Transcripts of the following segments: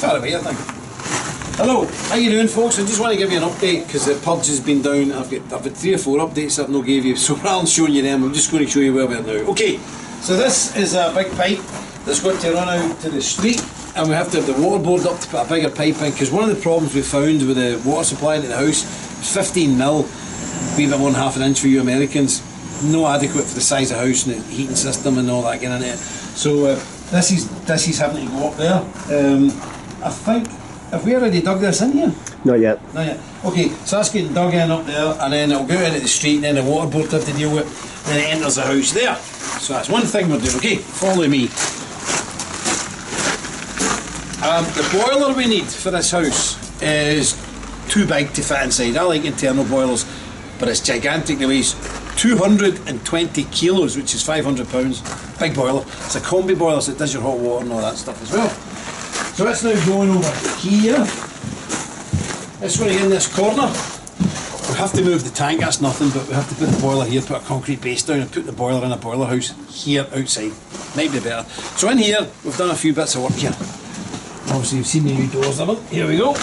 Far away, I think. Hello, how you doing, folks? I just want to give you an update because the purge has been down. I've had 3 or 4 updates I've not gave you, so rather than showing you them, I'm just going to show you where we are now. Okay, so this is a big pipe that's got to run out to the street, and we have to have the water board up to put a bigger pipe in, because one of the problems we found with the water supply into the house was 15 mil, be a bit more than half an inch for you Americans, no adequate for the size of the house and the heating system and all that getting in it. So this is having to go up there. I think, have we already dug this in here? Not yet. Not yet. Okay, so that's getting dug in up there, and then it'll go out into the street, and then the water board have to deal with it, and then it enters the house there. So that's one thing we're doing. Okay, follow me. The boiler we need for this house is too big to fit inside. I like internal boilers, but it's gigantic. It weighs 220 kilos, which is 500 pounds. Big boiler. It's a combi boiler, so it does your hot water and all that stuff as well. So it's now going over here. It's going to get in this corner. We have to move the tank, that's nothing, but we have to put the boiler here, put a concrete base down and put the boiler in a boiler house here outside. Might be better. So in here, we've done a few bits of work here. Obviously you've seen the new doors, haven't you? Here we go.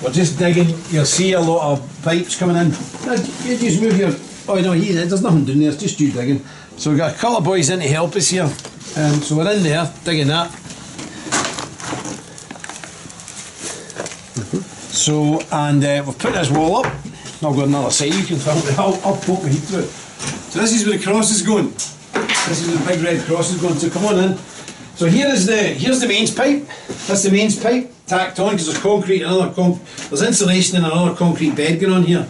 We're just digging. You'll see a lot of pipes coming in. You just move your... Oh no, there's nothing doing there, it's just you digging. So we've got a couple of boys in to help us here. So we're in there, digging that. So, and we've put this wall up. I've got another side you can film it. I'll poke my heat through it. So this is where the cross is going. This is where the big red cross is going, so come on in. So here's the mains pipe. That's the mains pipe, tacked on, because there's concrete, there's insulation and another concrete bed going on here.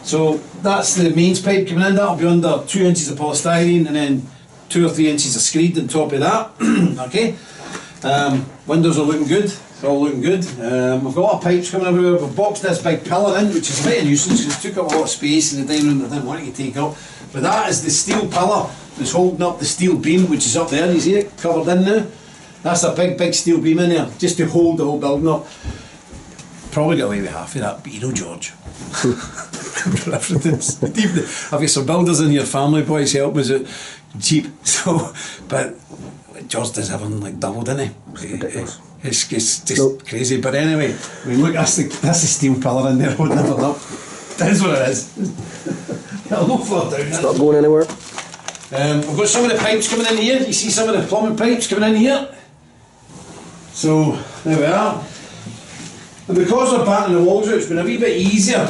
So that's the mains pipe coming in. That'll be under 2 inches of polystyrene and then 2 or 3 inches of screed on top of that. Okay. Windows are looking good. It's all looking good. We've got a lot of pipes coming everywhere. We've boxed this big pillar in, which is a bit of a nuisance because it took up a lot of space in the dining room that I didn't want it to take up. But that is the steel pillar that's holding up the steel beam, which is up there. You see it covered in now? That's a big steel beam in there, just to hold the whole building up. Probably got away with half of that, but you know George. I've got some builders in your family, boys, help us out cheap. So, but George does everything like double, doesn't he? It's just crazy. But anyway, I mean, look, that's the steel pillar in there holding everything up. That's what it is. It'll not fall down. It's not going anywhere. We've got some of the pipes coming in here. You see some of the plumbing pipes coming in here. So there we are. And because we're batting the walls out, it's been a wee bit easier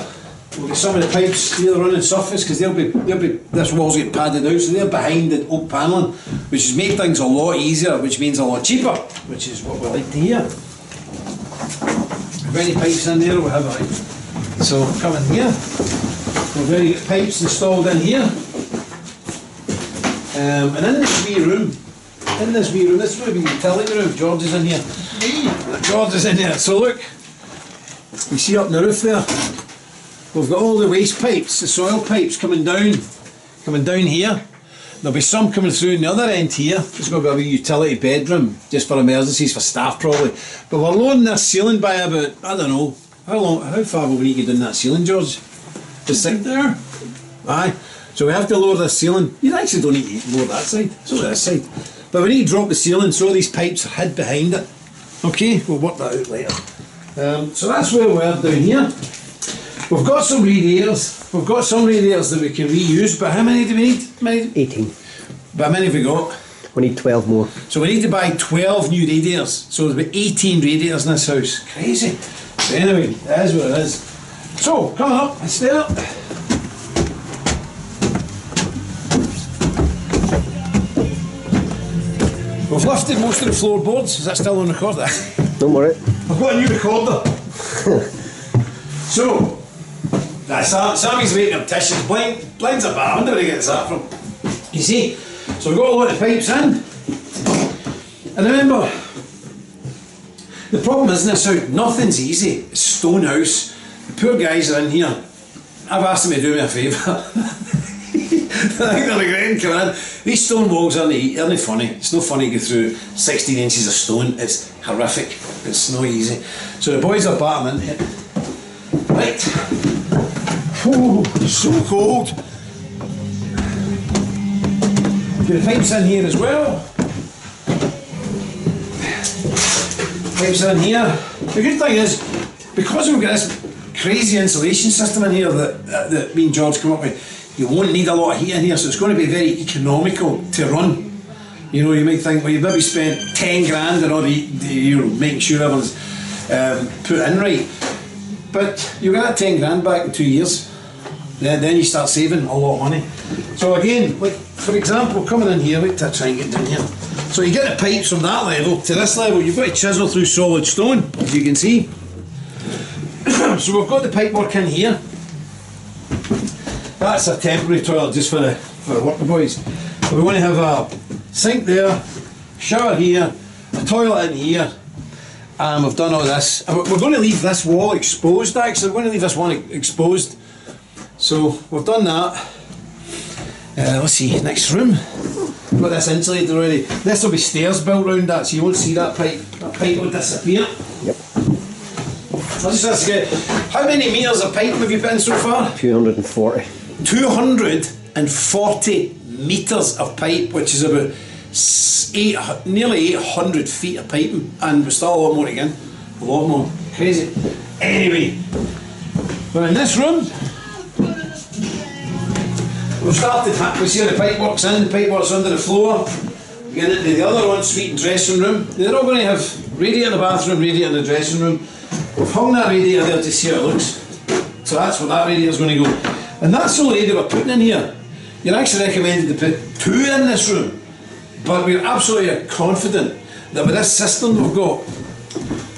with some of the pipes here running surface, because this wall's get padded out, so they're behind the oak panelling, which has made things a lot easier, which means a lot cheaper, which is what we like to hear. If any pipes in there, we'll have it. So come in here. We've already got pipes installed in here. And in this wee room, this is going to be the utility room. George is in here. George is in here. So look, you see up in the roof there, we've got all the waste pipes, the soil pipes coming down here. There'll be some coming through in the other end here. It's going to be a wee utility bedroom, just for emergencies, for staff probably. But we're lowering this ceiling by about, I don't know, how far will we need to get down that ceiling, George? Just sit there? Aye. So we have to lower this ceiling. You actually don't need to lower that side, it's only this side. But we need to drop the ceiling so these pipes are hid behind it. Okay, we'll work that out later. So that's where we are down here. We've got some radiators. We've got some radiators that we can reuse, but how many do we need? 18. But how many have we got? We need 12 more. So we need to buy 12 new radiators. So there's about 18 radiators in this house. Crazy. So anyway, that is what it is. So, coming up, let's stay up. We've lifted most of the floorboards. Is that still on record? Don't worry. I've got a new recorder. So, Sammy's waiting up tissues. Blind's a bar. I wonder where he gets that from. You see? So we've got a lot of pipes in. And remember, the problem is in this house, nothing's easy. It's a stone house. The poor guys are in here. I've asked them to do me a favour. I think they're regretting coming in. These stone walls aren't funny. It's not funny to go through 16 inches of stone. It's horrific. It's not easy. So the boys are batting in it. Right. Oh, it's so cold. The pipes in here as well. Pipes are in here. The good thing is, because we've got this crazy insulation system in here that me and George come up with, you won't need a lot of heat in here, so it's going to be very economical to run. You know, you might think, well, you maybe spent 10 grand in order to making sure everyone's put in right. But you get that 10 grand back in 2 years. Then you start saving a lot of money. So again, like for example, coming in here, wait till I try and get down here. So you get the pipes from that level to this level, you've got to chisel through solid stone, as you can see. So we've got the pipework in here. That's a temporary toilet just for the working boys. But we want to have a sink there, shower here, a toilet in here, and we've done all this. And we're going to leave this wall exposed actually, we're going to leave this one exposed. So we've done that. Let's see, next room. We've got this insulated already. This will be stairs built round that, so you won't see that pipe. That pipe will disappear. Yep. Let's just get, how many metres of pipe have you put in so far? 240. 240 metres of pipe, which is about nearly 800 feet of piping, and we've still a lot more again. A lot more. Crazy. Anyway, we're in this room. We've started, we see how the pipework's in, the pipework's under the floor. We get into the other ensuite and dressing room. They're all going to have radiator in the bathroom, radiator in the dressing room. We've hung that radiator there to see how it looks. So that's where that radiator's going to go. And that's the only radiator we're putting in here. You're actually recommended to put 2 in this room. But we're absolutely confident that with this system we've got,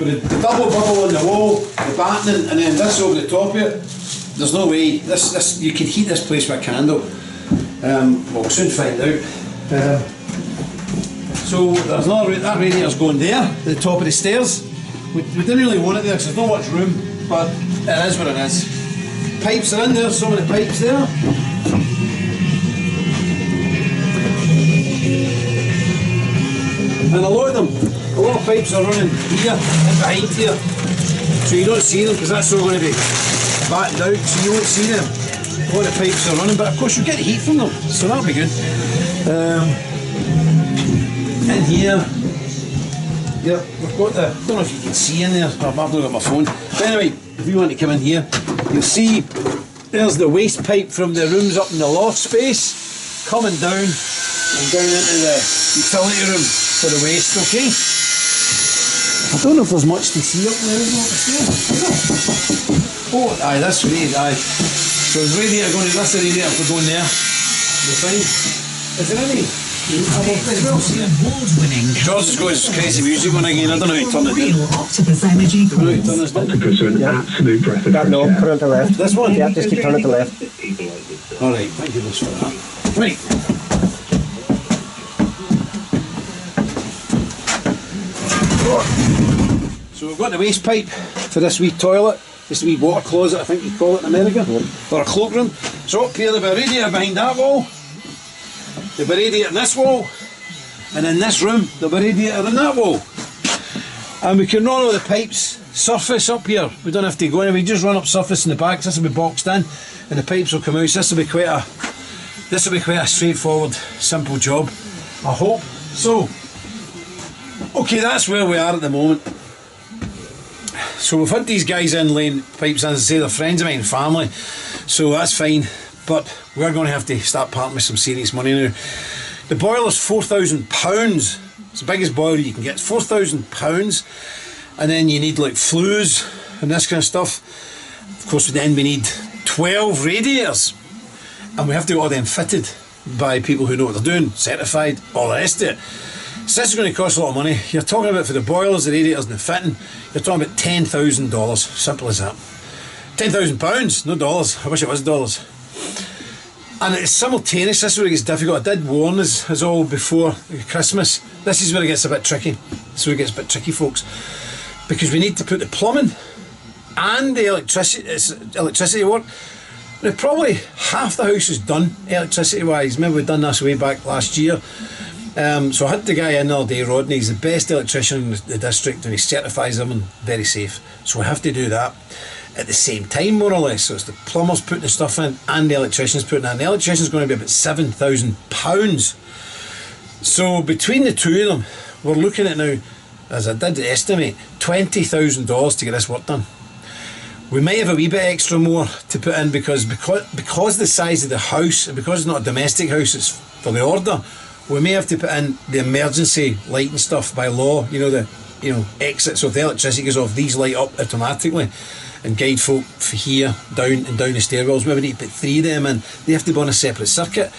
with the double bubble on the wall, the battening, and then this over the top of it, there's no way, this you can heat this place with a candle. We'll soon find out. So there's another, that radiator's going there, at the top of the stairs. We didn't really want it there because there's not much room, but it is what it is. Pipes are in there, some of the pipes there. And a lot of pipes are running here and behind here. So you don't see them because that's all going to be battened out, so you won't see them. A lot of pipes are running, but of course you get heat from them, so that'll be good. In here, yeah, we've got the, I don't know if you can see in there, I've not got my phone. But anyway, if you want to come in here, you'll see there's the waste pipe from the rooms up in the loft space, coming down and down into the utility room for the waste, okay? I don't know if there's much to see up there, isn't there? Oh, aye, that's great, aye. So the radiator going to, that's the radiator for going there. You're fine. Is there any? George has got his crazy music on again, I don't know how to turn it down. Octopus energy. Octopus are an absolute breath of fresh No, air. put it to the left. This one? Yeah, just keep turning it to the left. Alright, thank you for that. Right. So we've got the waste pipe for this wee toilet, this wee water closet I think you call it in America, or a cloakroom. So up here there'll be a radiator behind that wall, there'll be a radiator in this wall, and in this room there'll be a radiator in that wall. And we can run all the pipes surface up here, we don't have to go anywhere, we just run up surface in the back, this will be boxed in and the pipes will come out. So this will be quite a straightforward, simple job, I hope. So, okay, that's where we are at the moment. So we've had these guys in laying pipes in, as I say, they're friends of mine, family, so that's fine, but we're going to have to start parting with some serious money now. The boiler's £4,000, it's the biggest boiler you can get, £4,000, and then you need like flues and this kind of stuff. Of course then we need 12 radiators, and we have to get all them fitted by people who know what they're doing, certified, all the rest of it. So this is going to cost a lot of money. You're talking about, for the boilers, the radiators and the fitting, you're talking about $10,000, simple as that. £10,000, no dollars, I wish it was dollars. And it's simultaneous, this is where it gets difficult. I did warn us all before Christmas, this is where it gets a bit tricky. This is where it gets a bit tricky, folks. Because we need to put the plumbing and the electricity work. Now probably half the house is done electricity wise, maybe we've done this way back last year. So I had the guy in the other day, Rodney, he's the best electrician in the district and he certifies them and very safe. So we have to do that at the same time, more or less. So it's the plumbers putting the stuff in and the electrician's putting it in. The electrician's going to be about £7,000. So between the two of them, we're looking at now as I did estimate, $20,000 to get this work done. We may have a wee bit extra more to put in because the size of the house, and because it's not a domestic house, it's for the order, we may have to put in the emergency lighting stuff by law, the exits, so if the electricity goes off, these light up automatically and guide folk for here, down and down the stairwells. We need to put 3 of them in. They have to be on a separate circuit,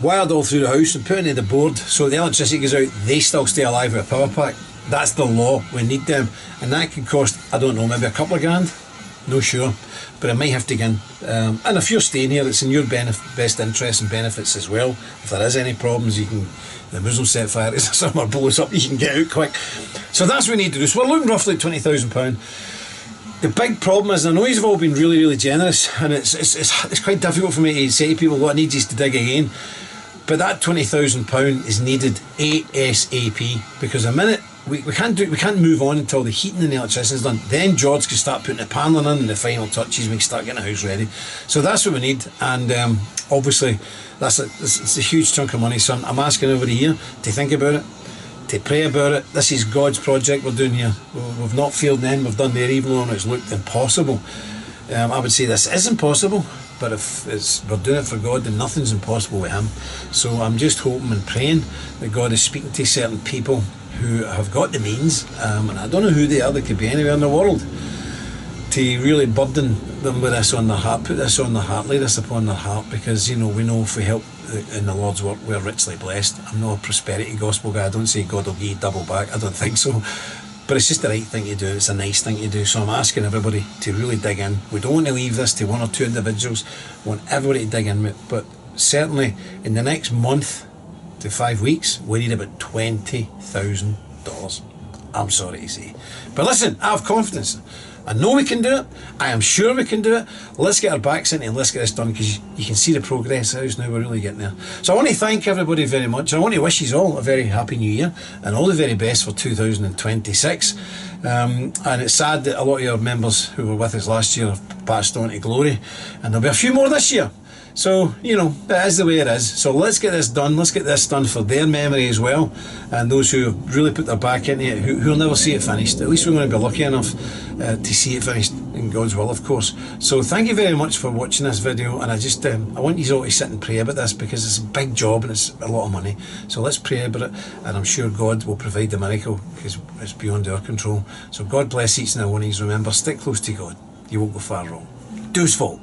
wired all through the house and put into the board, so the electricity goes out, they still stay alive with a power pack. That's the law, we need them, and that can cost, I don't know, maybe a couple of grand, no sure, but I might have to get in. And if you're staying here, it's in your best interest and benefits as well. If there is any problems, the Muslim set fire to somewhere blows up, you can get out quick. So that's what we need to do. So we're looking roughly at £20,000. The big problem is, I know you've all been really, really generous, and it's quite difficult for me to say to people what I need is to dig again. But that £20,000 is needed ASAP, because a minute we can't move on until the heating and the electricity is done. Then George can start putting the paneling in and the final touches. We can start getting the house ready. So that's what we need, and obviously it's a huge chunk of money. So I'm asking everybody here to think about it, to pray about it. This is God's project we're doing here. We've not failed then, we've done there, even though it's looked impossible. I would say this is impossible, but if we're doing it for God, then nothing's impossible with Him. So I'm just hoping and praying that God is speaking to certain people who have got the means, and I don't know who they are, they could be anywhere in the world, to really burden them with this on their heart, put this on their heart, lay this upon their heart, because we know if we help in the Lord's work, we're richly blessed. I'm not a prosperity gospel guy. I don't say God will give you double back, I don't think so, but it's just the right thing to do, it's a nice thing to do. So I'm asking everybody to really dig in. We don't want to leave this to 1 or 2 individuals, we want everybody to dig in with it. But certainly in the next month to 5 weeks, we need about $20,000. I'm sorry to say, but listen, I have confidence. I know we can do it. I am sure we can do it. Let's get our backs in and let's get this done, because you can see the progress house now. We're really getting there. So I want to thank everybody very much. I want to wish you all a very happy new year and all the very best for 2026. And it's sad that a lot of your members who were with us last year have passed on to glory, and there'll be a few more this year. So, it is the way it is. So let's get this done. Let's get this done for their memory as well, and those who have really put their back into it, who'll never see it finished. At least we're going to be lucky enough to see it finished in God's will, of course. So thank you very much for watching this video, and I want you all to sit and pray about this, because it's a big job and it's a lot of money. So let's pray about it, and I'm sure God will provide the miracle, because it's beyond our control. So God bless each and every one of you. Remember, stick close to God. You won't go far wrong. Do's fault.